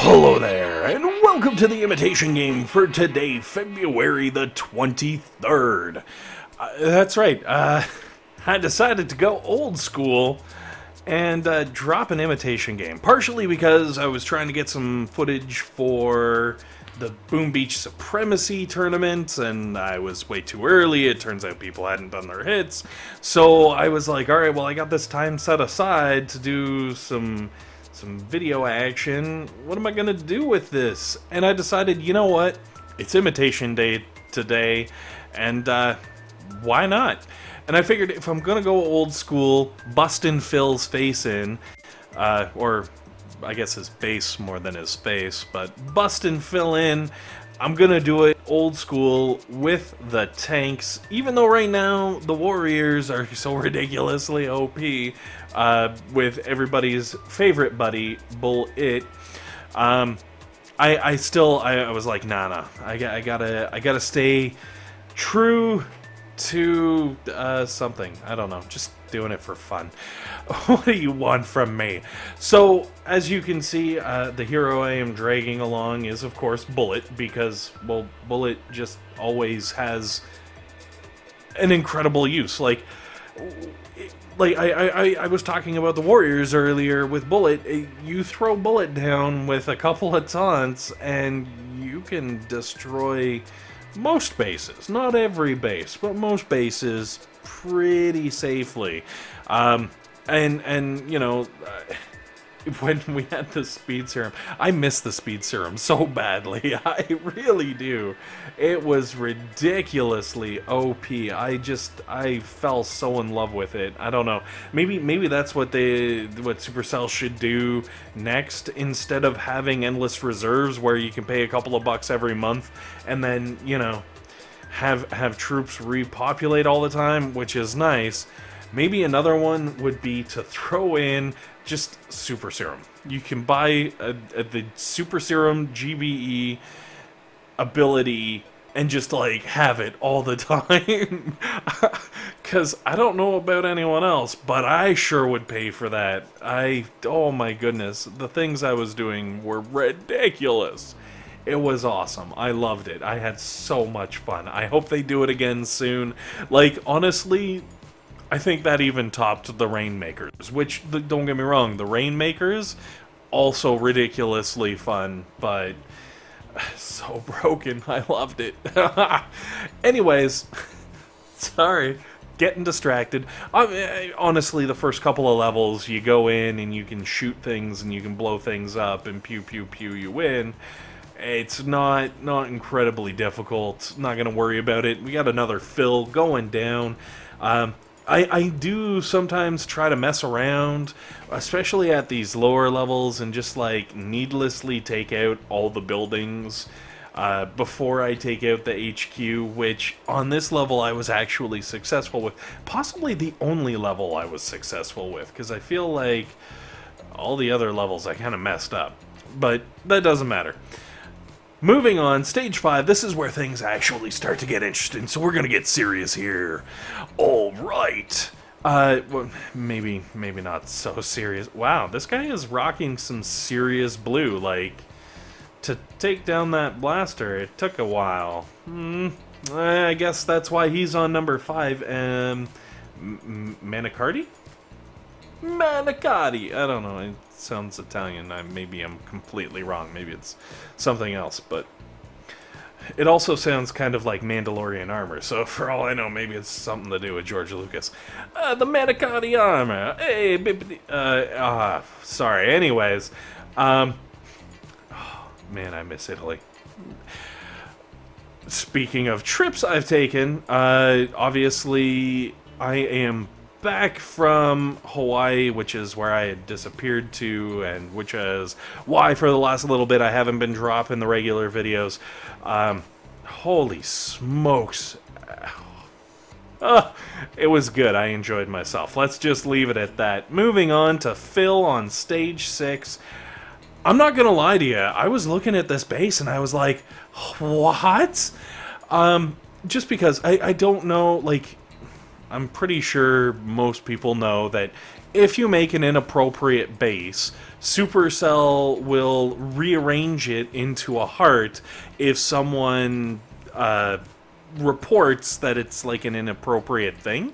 Hello there, and welcome to the Imitation game for today, February the 23rd. That's right, I decided to go old school and drop an Imitation game. Partially because I was trying to get some footage for the Boom Beach Supremacy tournament, and I was way too early. It turns out people hadn't done their hits. So I was like, alright, well I got this time set aside to do some video action. What am I gonna do with this? And I decided, you know what? It's Imitation Day today, and why not? And I figured if I'm gonna go old school, bustin' Phil's face in, or I guess his base more than his face, but bustin' Phil in, I'm gonna do it old school with the tanks, even though right now the warriors are so ridiculously OP, with everybody's favorite buddy, Bull It. I was like, nah, I gotta stay true to something. I don't know, just doing it for fun. What do you want from me? So, as you can see, the hero I am dragging along is, of course, Bullet, because, well, Bullet just always has an incredible use. Like I was talking about the warriors earlier with Bullet. You throw Bullet down with a couple of taunts, and you can destroy most bases. Not every base, but most bases pretty safely. And you know, when we had the speed serum, I miss the speed serum so badly. I really do. It was ridiculously OP. I fell so in love with it. I don't know. Maybe that's what Supercell should do next, instead of having endless reserves where you can pay a couple of bucks every month and then, you know, have troops repopulate all the time, which is nice. Maybe another one would be to throw in just Super Serum. You can buy the Super Serum GBE ability and just, like, have it all the time. Because I don't know about anyone else, but I sure would pay for that. Oh my goodness, the things I was doing were ridiculous. It was awesome. I loved it. I had so much fun. I hope they do it again soon. Like, honestly, I think that even topped the Rainmakers, which, don't get me wrong, the Rainmakers, also ridiculously fun, but so broken. I loved it. Anyways, sorry, getting distracted. Honestly, the first couple of levels, you go in and you can shoot things and you can blow things up and pew pew pew, you win. It's not incredibly difficult. Not gonna worry about it. We got another Phil going down. I do sometimes try to mess around, especially at these lower levels, and just, like, needlessly take out all the buildings before I take out the HQ, which on this level I was actually successful with. Possibly the only level I was successful with, because I feel like all the other levels I kind of messed up. But that doesn't matter. Moving on, Stage 5, this is where things actually start to get interesting, so we're gonna get serious here. Alright. Well, maybe not so serious. Wow, this guy is rocking some serious blue. Like, to take down that blaster, it took a while. I guess that's why he's on number 5. Manicardi? Manicotti. I don't know. It sounds Italian. Maybe I'm completely wrong. Maybe it's something else, but it also sounds kind of like Mandalorian armor. So for all I know, maybe it's something to do with George Lucas. The Manicotti armor. Hey, sorry. Anyways, oh, man, I miss Italy. Speaking of trips I've taken, obviously I am back from Hawaii, which is where I had disappeared to, and which is why for the last little bit I haven't been dropping the regular videos. Holy smokes. It was good. I enjoyed myself. Let's just leave it at that. Moving on to Phil on Stage 6. I'm not gonna lie to you, I was looking at this base and I was like, what? Just because I don't know, like, I'm pretty sure most people know that if you make an inappropriate base, Supercell will rearrange it into a heart if someone reports that it's like an inappropriate thing.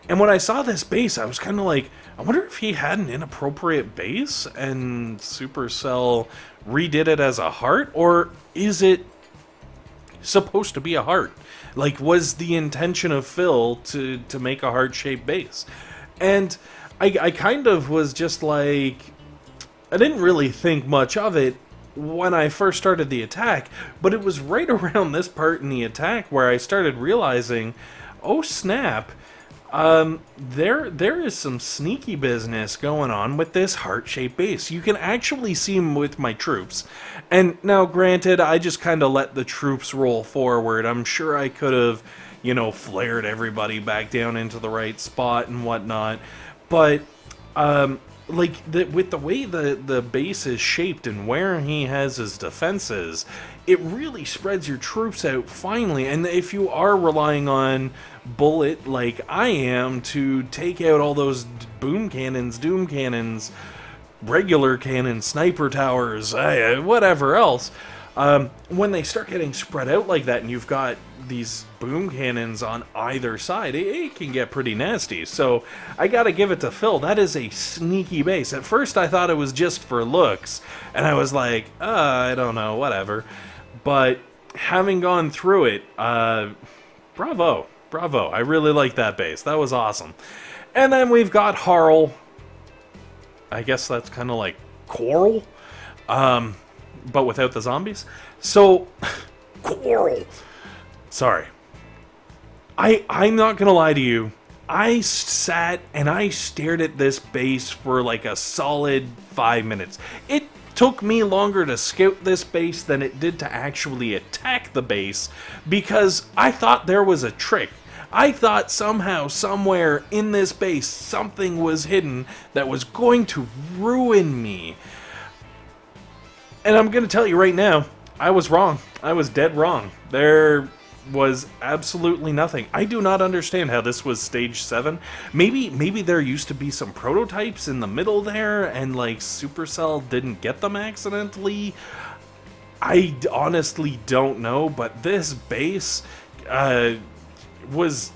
And when I saw this base, I was kind of like, I wonder if he had an inappropriate base and Supercell redid it as a heart, or is it supposed to be a heart? Like, was the intention of Phil to make a heart-shaped base? And I kind of was just like, I didn't really think much of it when I first started the attack, but it was right around this part in the attack where I started realizing, oh snap, there is some sneaky business going on with this heart-shaped base. You can actually see them with my troops. And now, granted, I just kind of let the troops roll forward. I'm sure I could have, you know, flared everybody back down into the right spot and whatnot. But, like, with the way the base is shaped and where he has his defenses, it really spreads your troops out finely. And if you are relying on bullet, like I am, to take out all those boom cannons, doom cannons, regular cannons, sniper towers, whatever else, when they start getting spread out like that and you've got these boom cannons on either side, it can get pretty nasty. So I gotta give it to Phil. That is a sneaky base. At first I thought it was just for looks, and I was like, I don't know, whatever. But having gone through it, bravo. I really like that base. That was awesome. And then we've got Harl. I guess that's kind of like Coral, but without the zombies. So, Coral. Sorry. I'm not gonna lie to you. I sat and I stared at this base for like a solid 5 minutes. It took me longer to scout this base than it did to actually attack the base, because I thought there was a trick. I thought somehow, somewhere in this base, something was hidden that was going to ruin me. And I'm going to tell you right now, I was wrong. I was dead wrong. There was absolutely nothing. I do not understand how this was stage 7. Maybe there used to be some prototypes in the middle there, and like Supercell didn't get them accidentally. I honestly don't know, but this base was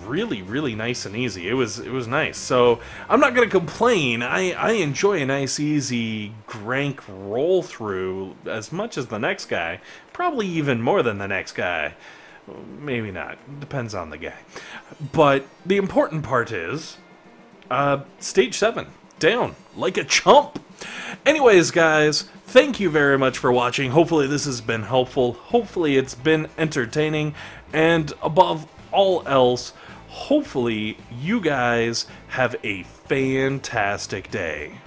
really nice and easy. It was nice. So I'm not gonna complain. I enjoy a nice easy Grenk roll through as much as the next guy. Probably even more than the next guy. Maybe not. Depends on the guy. But the important part is stage 7 down like a chump. Anyways, guys, thank you very much for watching. Hopefully this has been helpful. Hopefully it's been entertaining. And above all else, hopefully you guys have a fantastic day.